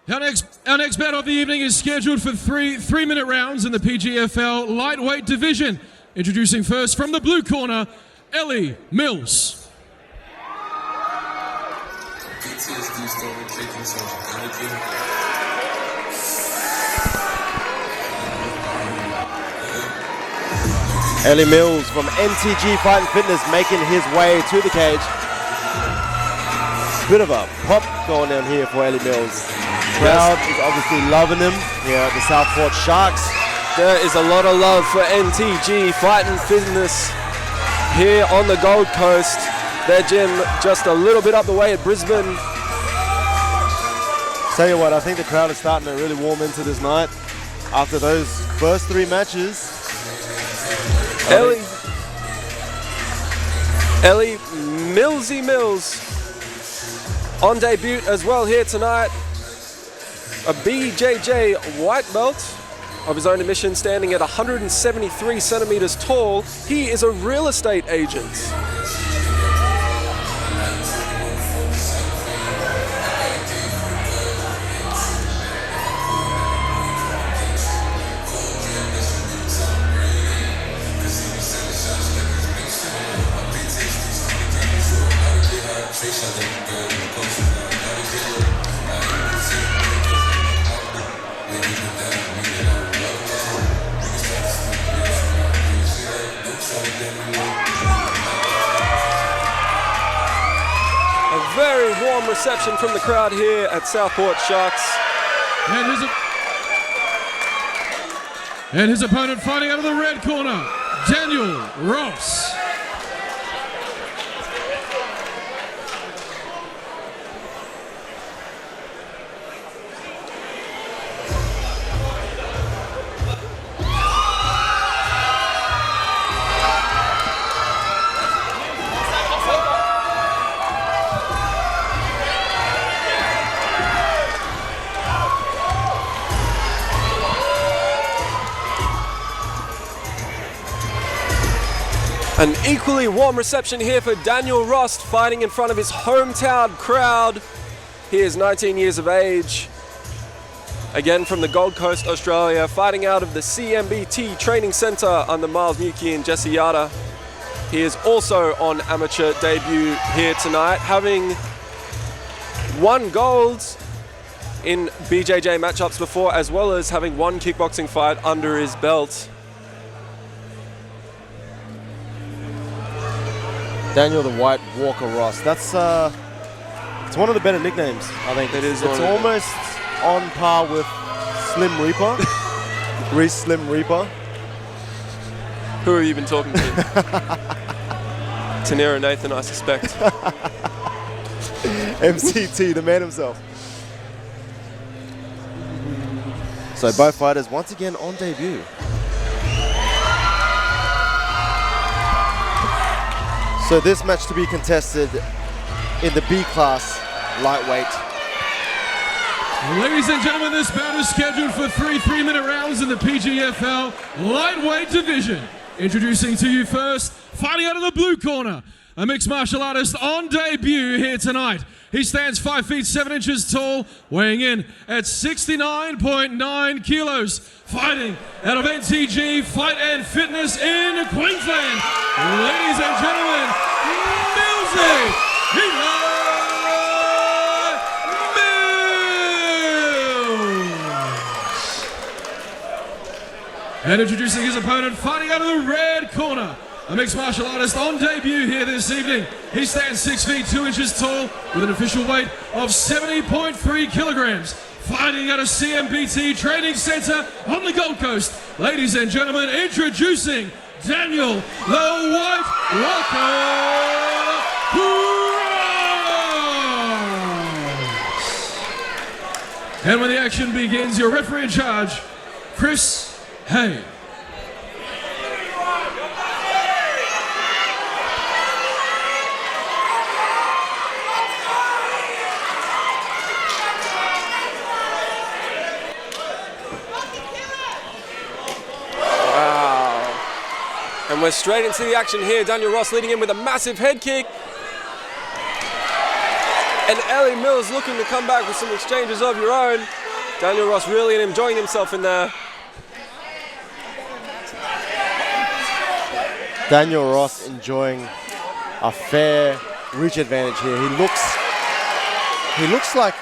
Our next bout of the evening is scheduled for three-minute rounds in the PGFL lightweight division. Introducing first from the blue corner, Elli Mills. Elli Mills from MTG Fight and Fitness making his way to the cage. Bit of a pop going on here for Elli Mills. Crowd is obviously loving him here at the Southport Sharks. There is a lot of love for NTG Fight and Fitness here on the Gold Coast. Their gym just a little bit up the way at Brisbane. Tell you what, I think the crowd is starting to really warm into this night. After those first three matches, Elli Millsy Mills on debut as well here tonight. A BJJ white belt of his own admission, standing at 173 centimeters tall. He is a real estate agent. Very warm reception from the crowd here at Southport Sharks. And his opponent fighting out of the red corner, Daniel Ross. An equally warm reception here for Daniel Ross, fighting in front of his hometown crowd. He is 19 years of age. Again from the Gold Coast, Australia, fighting out of the CMBT Training Centre under Miles Mukey and Jesse Yada. He is also on amateur debut here tonight, having won golds in BJJ matchups before, as well as having one kickboxing fight under his belt. Daniel the White Walker Ross. That's it's one of the better nicknames, I think. It is. It's almost on par with Slim Reaper, Reese Slim Reaper. Who have you been talking to? Tanira Nathan, I suspect. MCT, the man himself. So both fighters once again on debut. So this match to be contested in the B class lightweight. Ladies and gentlemen, this bout is scheduled for three-minute rounds in the PGFL lightweight division. Introducing to you first, fighting out of the blue corner, a mixed martial artist on debut here tonight. He stands 5 feet 7 inches tall, weighing in at 69.9 kilos. Fighting out of NTG Fight and Fitness in Queensland. Ladies and gentlemen, Millsy Mills. And introducing his opponent, fighting out of the red corner, a mixed martial artist on debut here this evening. He stands 6 feet 2 inches tall with an official weight of 70.3 kilograms. Fighting at a CMBT Training Centre on the Gold Coast. Ladies and gentlemen, introducing Daniel the White Walker Ross. And when the action begins, your referee in charge, Chris Hay. And we're straight into the action here. Daniel Ross leading in with a massive head kick. And Elli Mills looking to come back with some exchanges of your own. Daniel Ross really enjoying himself in there. Daniel Ross enjoying a fair reach advantage here. He looks like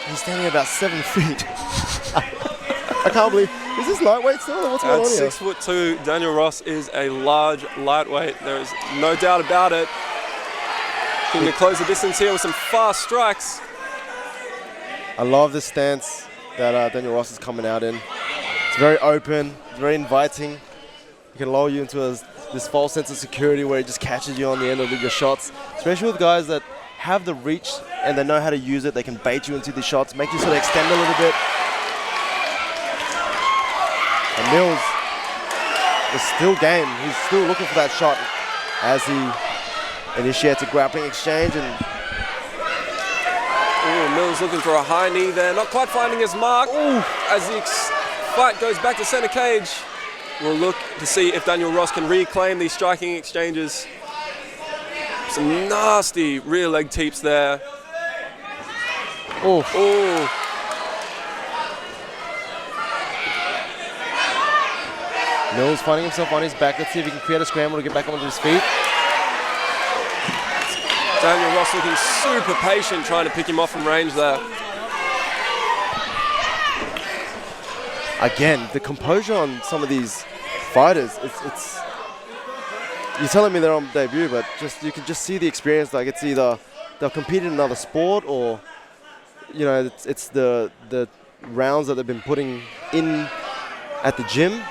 he's standing about 7 feet. I can't believe, is this lightweight still or what's going on here? At 6'2", Daniel Ross is a large lightweight. There is no doubt about it. Can you close the distance here with some fast strikes? I love this stance that Daniel Ross is coming out in. It's very open, very inviting. It can lull you into this false sense of security where it just catches you on the end of your shots, especially with guys that have the reach and they know how to use it. They can bait you into the shots, make you sort of extend a little bit. And Mills is still game. He's still looking for that shot as he initiates a grappling exchange. And Mills looking for a high knee there, not quite finding his mark. As the fight goes back to center cage, we'll look to see if Daniel Ross can reclaim these striking exchanges. Some nasty rear leg teeps there. Mills finding himself on his back. Let's see if he can create a scramble to get back onto his feet. Daniel Ross looking super patient, trying to pick him off from range there. Again, the composure on some of these fighters, it's you're telling me they're on debut, but you can just see the experience. Like, it's either they'll compete in another sport, or you know, it's the rounds that they've been putting in at the gym.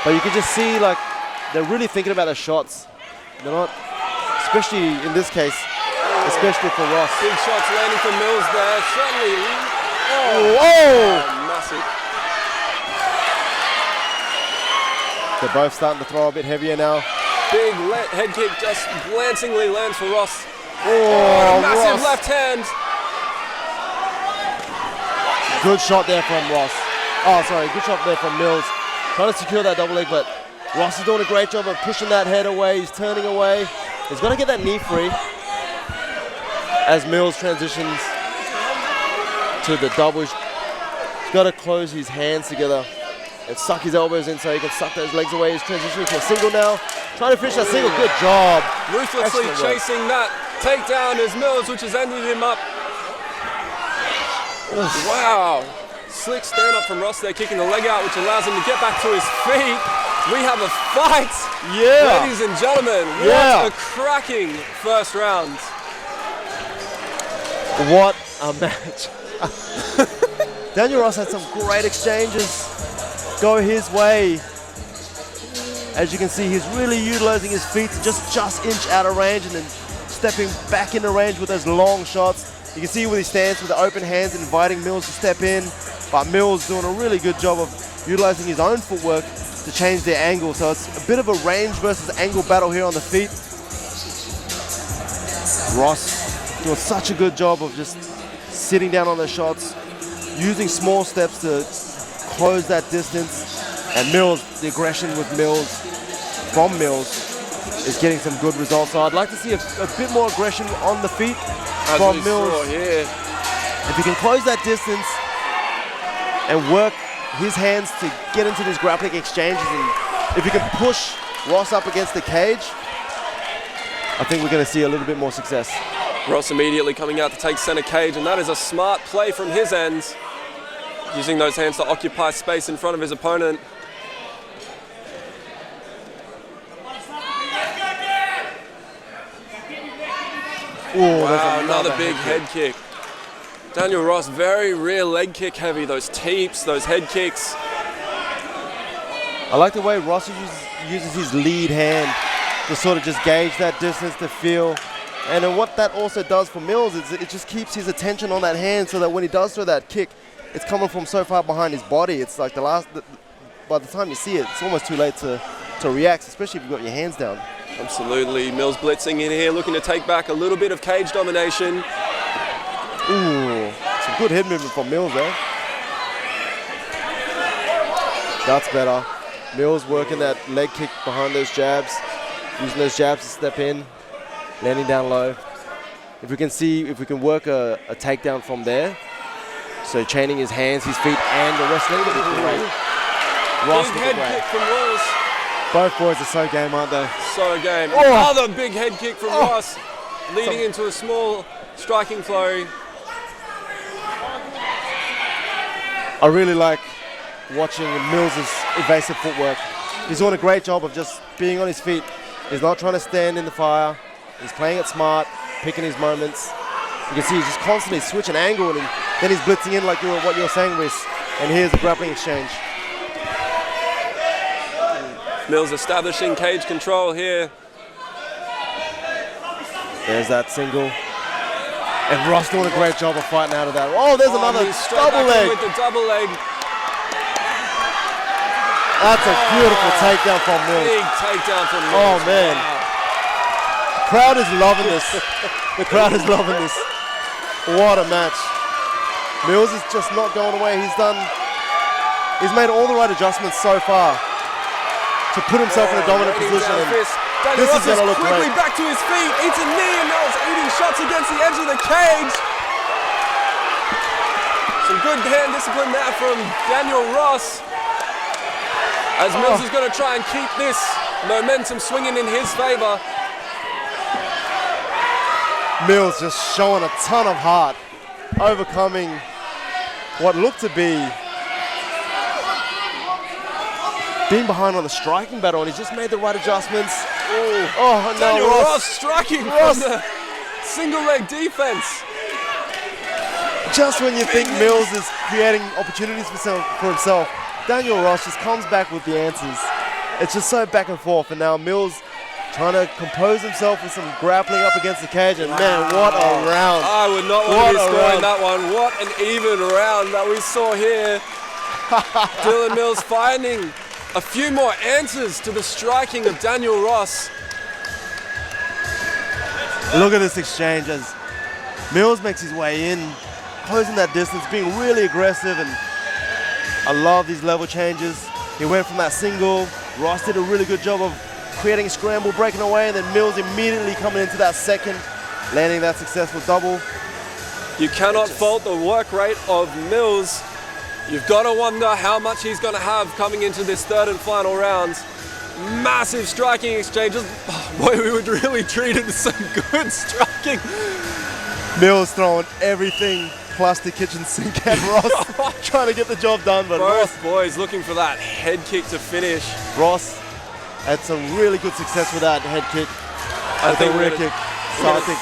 But you can just see, like, they're really thinking about their shots. They're not, especially in this case, especially for Ross. Big shots landing from Mills there. Certainly. Massive. They're both starting to throw a bit heavier now. Big head kick just glancingly lands for Ross. Massive Ross. left hand. Good shot there from Ross. Good shot there from Mills. Trying to secure that double leg, but Ross is doing a great job of pushing that head away. He's turning away. He's got to get that knee free as Mills transitions to the double. He's got to close his hands together and suck his elbows in so he can suck those legs away. He's transitioning to a single now. Trying to finish that single. Good job. Ruthlessly chasing that takedown as Mills, which has ended him up. Wow. Slick stand up from Ross there, kicking the leg out, which allows him to get back to his feet. We have a fight. Yeah. Ladies and gentlemen, what a cracking first round. What a match. Daniel Ross had some great exchanges go his way. As you can see, he's really utilizing his feet to just inch out of range and then stepping back into range with those long shots. You can see with his stance with the open hands, inviting Mills to step in. But Mills doing a really good job of utilizing his own footwork to change their angle. So it's a bit of a range versus angle battle here on the feet. Ross doing such a good job of just sitting down on the shots, using small steps to close that distance. And Mills, the aggression with Mills, from Mills, is getting some good results. So I'd like to see a bit more aggression on the feet from Mills. If he can close that distance and work his hands to get into these grappling exchanges, and if he can push Ross up against the cage, I think we're going to see a little bit more success. Ross immediately coming out to take center cage, and that is a smart play from his end, using those hands to occupy space in front of his opponent. Wow, another big head kick. Daniel Ross, very rear leg kick heavy, those teeps, those head kicks. I like the way Ross uses his lead hand to sort of just gauge that distance, to feel. And then what that also does for Mills is it just keeps his attention on that hand, so that when he does throw that kick, it's coming from so far behind his body. It's like by the time you see it, it's almost too late to react, especially if you've got your hands down. Absolutely. Mills blitzing in here, looking to take back a little bit of cage domination. Ooh, some good head movement from Mills there. That's better. Mills working that leg kick behind those jabs, using those jabs to step in, landing down low. if we can work a takedown from there, so chaining his hands, his feet, and the wrestling, that'd be great. Ross Big head kick from Ross. Both boys are so game, aren't they? So game. Oh. Another big head kick from Ross, leading into a small striking flurry. I really like watching Mills' evasive footwork. He's doing a great job of just being on his feet. He's not trying to stand in the fire. He's playing it smart, picking his moments. You can see he's just constantly switching angle, and then he's blitzing in like what you're saying, Rhys. And here's a grappling exchange. Mills establishing cage control here. There's that single. And Ross doing a great job of fighting out of that. Oh, there's another double leg. With the double leg. That's a beautiful takedown from Mills. Big takedown from Mills. Oh, man. Wow. Crowd is loving this. The crowd is loving this. What a match. Mills is just not going away. He's made all the right adjustments so far to put himself in a dominant position. Daniel Ross is look quickly great. back to his feet, eats a knee, and now it's eating shots against the edge of the cage. Some good hand discipline there from Daniel Ross. As Mills is going to try and keep this momentum swinging in his favor. Mills just showing a ton of heart, overcoming what looked to be being behind on the striking battle, and he's just made the right adjustments. Oh, no, Daniel Ross striking Ross. from the single leg defense. Just when you think Mills is creating opportunities for himself, Daniel Ross just comes back with the answers. It's just so back and forth, and now Mills trying to compose himself with some grappling up against the cage, and man, what a round. I would not want to be scoring that one. What an even round that we saw here. Dylan Mills finding a few more answers to the striking of Daniel Ross. Look at this exchange as Mills makes his way in, closing that distance, being really aggressive, and I love these level changes. He went from that single. Ross did a really good job of creating a scramble, breaking away, and then Mills immediately coming into that second, landing that successful double. You cannot fault the work rate of Mills. You've got to wonder how much he's going to have coming into this third and final round. Massive striking exchanges. Oh, boy, we would really treat it as some good striking. Mills throwing everything plus the kitchen sink at Ross, trying to get the job done. But both boys looking for that head kick to finish. Ross had some really good success with that head kick, the rear kick. So I think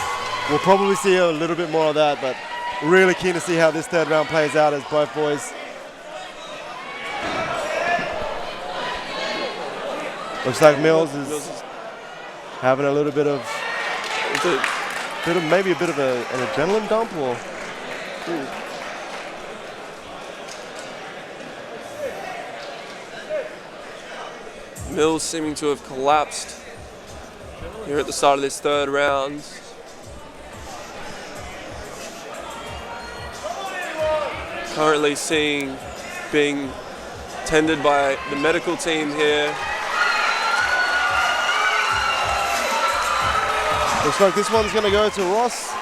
we'll probably see a little bit more of that, but really keen to see how this third round plays out as both boys. Looks like Mills is having a little bit of, maybe a bit of an adrenaline dump, or. Mills seeming to have collapsed here at the start of this third round. Currently being tended by the medical team here. Looks like this one's going to go to Ross.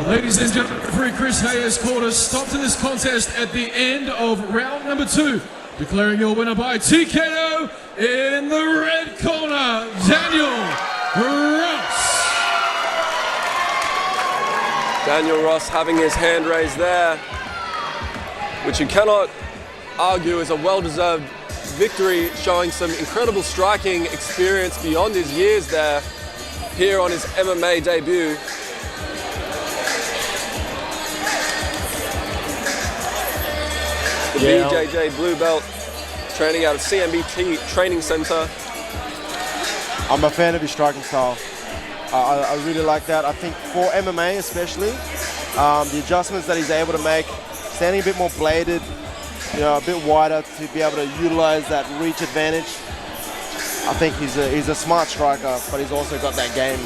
Ladies and gentlemen, referee Chris Hayes called a stop to this contest at the end of round number 2, declaring your winner by TKO in the red corner, Daniel Ross. Daniel Ross having his hand raised there, which you cannot argue is a well-deserved victory, showing some incredible striking experience beyond his years there here on his MMA debut. The BJJ Blue Belt, training out of CMBT Training Center. I'm a fan of his striking style. I really like that. I think for MMA especially, the adjustments that he's able to make, standing a bit more bladed, a bit wider to be able to utilize that reach advantage. I think he's a smart striker, but he's also got that game.